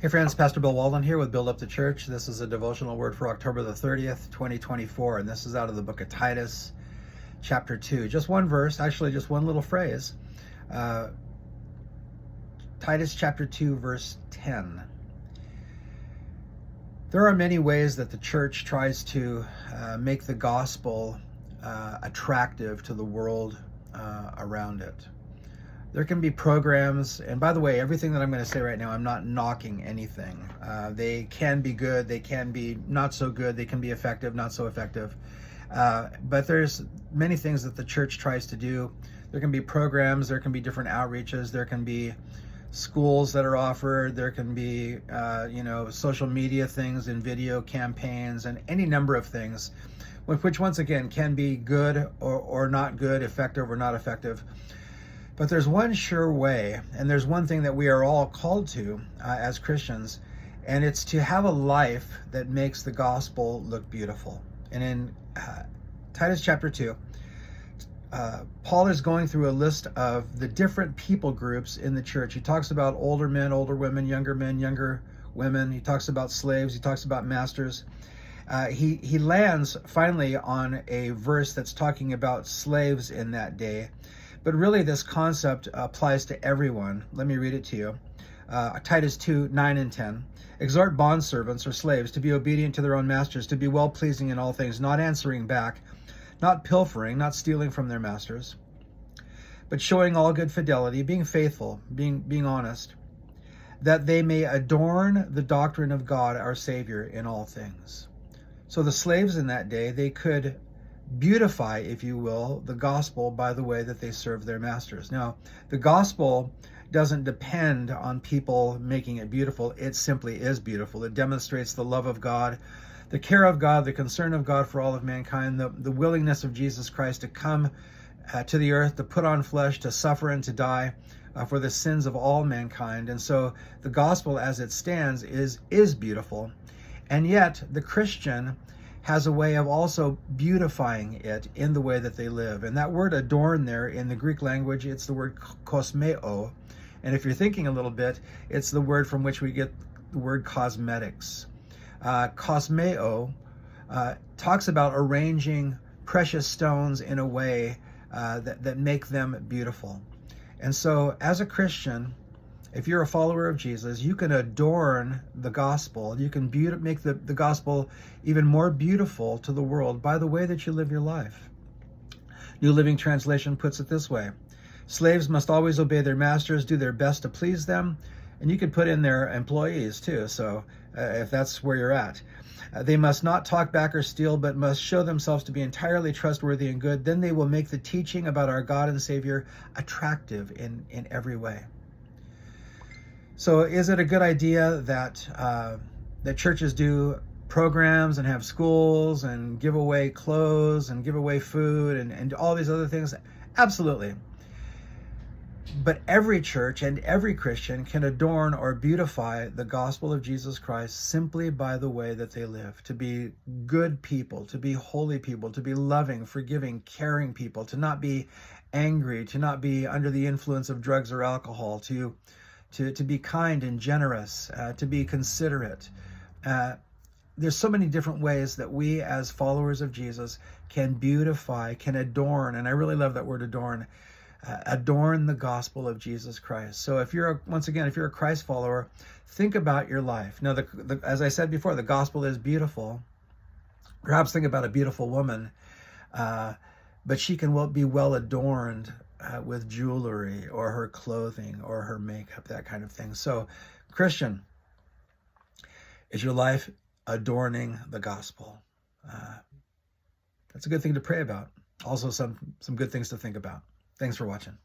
Hey friends, Pastor Bill Walden here with Build Up the Church. This is a devotional word for October the 30th, 2024, and this is out of the book of Titus, chapter 2. Just one verse, actually just one little phrase. Titus chapter 2, verse 10. There are many ways that the church tries to make the gospel attractive to the world around it. There can be programs, and by the way, everything that I'm going to say right now, I'm not knocking anything. They can be good, they can be not so good, they can be effective, not so effective. But there's many things that the church tries to do. There can be programs, there can be different outreaches, there can be schools that are offered, there can be social media things and video campaigns and any number of things, which once again can be good or not good, effective or not effective. But there's one sure way, and there's one thing that we are all called to as Christians, and it's to have a life that makes the gospel look beautiful. And in Titus chapter 2, Paul is going through a list of the different people groups in the church. He talks about older men, older women, younger women. He talks about slaves. He talks about masters. He lands finally on a verse that's talking about slaves in that day. But really, this concept applies to everyone. Let me read it to you. Titus 2, 9 and 10. Exhort bondservants or slaves to be obedient to their own masters, to be well-pleasing in all things, not answering back, not pilfering, not stealing from their masters, but showing all good fidelity, being faithful, being honest, that they may adorn the doctrine of God our Savior in all things. So the slaves in that day, they could beautify, if you will, the gospel by the way that they serve their masters. Now, the gospel doesn't depend on people making it beautiful. It simply is beautiful. It demonstrates the love of God, the care of God, the concern of God for all of mankind, the willingness of Jesus Christ to come to the earth, to put on flesh, to suffer and to die for the sins of all mankind. And so the gospel as it stands is beautiful. And yet the Christian has a way of also beautifying it in the way that they live. And that word adorn there in the Greek language, it's the word kosmeo. And if you're thinking a little bit, it's the word from which we get the word cosmetics. Kosmeo talks about arranging precious stones in a way that make them beautiful. And so as a Christian, if you're a follower of Jesus, you can adorn the gospel. You can make the gospel even more beautiful to the world by the way that you live your life. New Living Translation puts it this way. Slaves must always obey their masters, do their best to please them. And you could put in their employees too, so if that's where you're at. They must not talk back or steal, but must show themselves to be entirely trustworthy and good. Then they will make the teaching about our God and Savior attractive in every way. So is it a good idea that that churches do programs and have schools and give away clothes and give away food and all these other things? Absolutely. But every church and every Christian can adorn or beautify the gospel of Jesus Christ simply by the way that they live, to be good people, to be holy people, to be loving, forgiving, caring people, to not be angry, to not be under the influence of drugs or alcohol, to be kind and generous, to be considerate. There's so many different ways that we as followers of Jesus can beautify, can adorn, and I really love that word adorn, adorn the gospel of Jesus Christ. So if you're a Christ follower, think about your life. Now, as I said before, the gospel is beautiful. Perhaps think about a beautiful woman, but she can be well adorned with jewelry or her clothing or her makeup, that kind of thing. So, Christian, is your life adorning the gospel? That's a good thing to pray about. Also, some good things to think about. Thanks for watching.